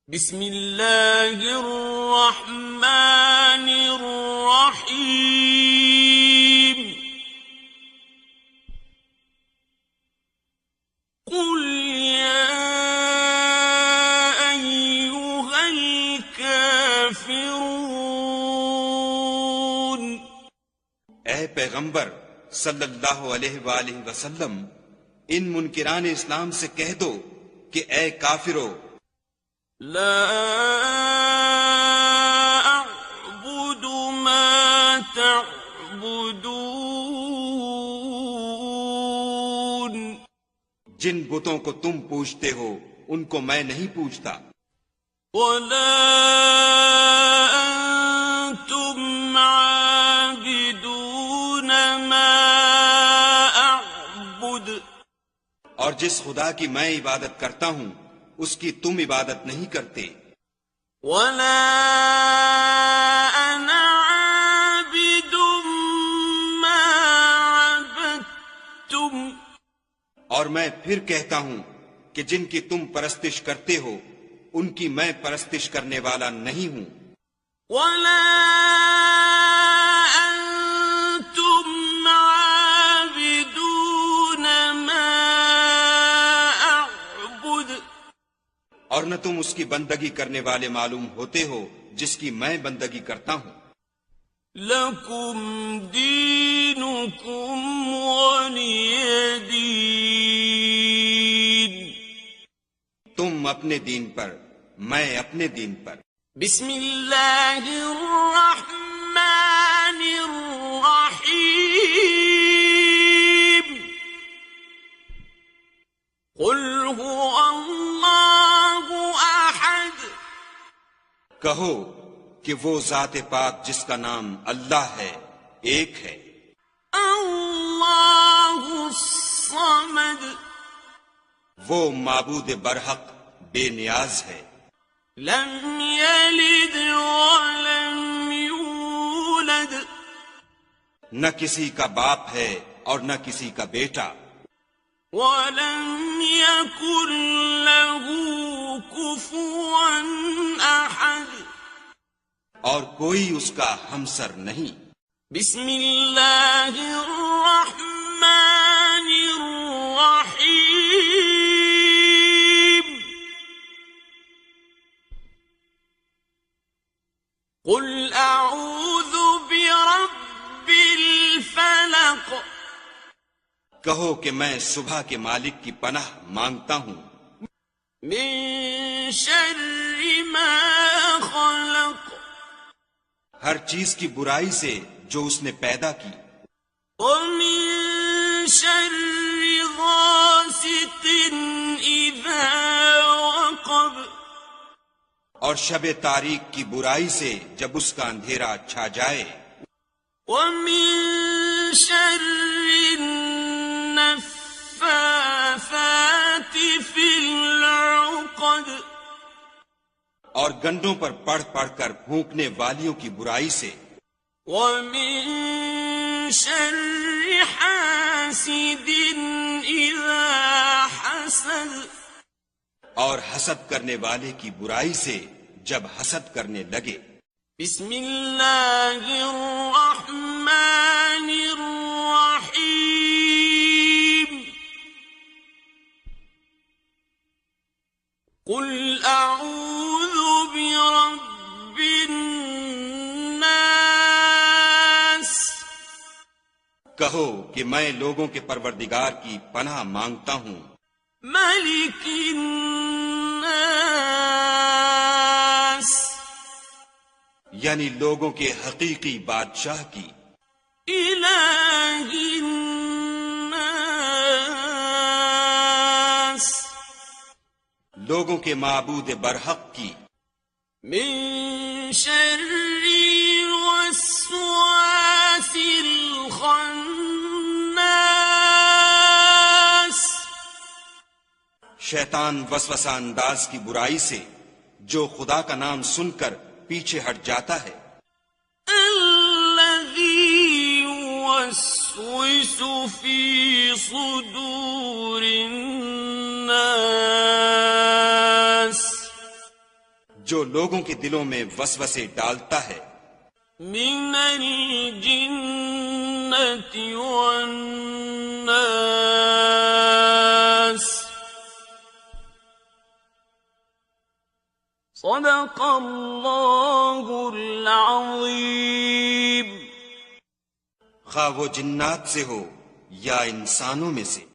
بسم اللہ الرحمن الرحیم قل یا ایھا الکافرون، اے پیغمبر صلی اللہ علیہ وآلہ وسلم، ان منکران اسلام سے کہہ دو کہ اے کافرو، لا اعبد ما تعبدون، جن بتوں کو تم پوجتے ہو ان کو میں نہیں پوجتا، ولا انتم عابدون ما اعبد، اور جس خدا کی میں عبادت کرتا ہوں اس کی تم عبادت نہیں کرتے، ولا انا عابد ما عبدتم، اور میں پھر کہتا ہوں کہ جن کی تم پرستش کرتے ہو ان کی میں پرستش کرنے والا نہیں ہوں، ولا انتم عابدون ما اعبد، اور نہ تم اس کی بندگی کرنے والے معلوم ہوتے ہو جس کی میں بندگی کرتا ہوں، لکم دینکم ولی دین، تم اپنے دین پر میں اپنے دین پر۔ بسم اللہ الرحمن الرحیم قل هو اللہ احد، کہو کہ وہ ذات پاک جس کا نام اللہ ہے ایک ہے، اللہ الصمد، وہ معبود برحق بے نیاز ہے، لم یلد ولم یولد، نہ کسی کا باپ ہے اور نہ کسی کا بیٹا، ولم یکن له کفوا احد، اور کوئی اس کا ہمسر نہیں۔ بسم اللہ الرحمن الرحیم قل اعوذ برب الفلق، کہو کہ میں صبح کے مالک کی پناہ مانگتا ہوں، من شر ما خلق، ہر چیز کی برائی سے جو اس نے پیدا کی، ومن شر غاسق اذا وقب، اور شب تاریک کی برائی سے جب اس کا اندھیرا چھا جائے، ومن شر النفاثات في العقد، اور گنڈوں پر پڑھ پڑھ کر پھونکنے والیوں کی برائی سے، ومن شر حاسد اذا حسد، اور حسد کرنے والے کی برائی سے جب حسد کرنے لگے۔ بسم اللہ الرحمن الرحیم قل اعوذ برب الناس، کہو کہ میں لوگوں کے پروردگار کی پناہ مانگتا ہوں، ملک الناس، یعنی لوگوں کے حقیقی بادشاہ کی، الہ الناس، لوگوں کے معبود برحق کی، من شر الوسواس الخناس، شیطان وسوسہ انداز کی برائی سے جو خدا کا نام سن کر پیچھے ہٹ جاتا ہے، الذی یوسوس فی صدور الناس، جو لوگوں کے دلوں میں وسوسے ڈالتا ہے من الجنة والناس صدق اللہ العظیم. خواہ وہ جنات سے ہو یا انسانوں میں سے.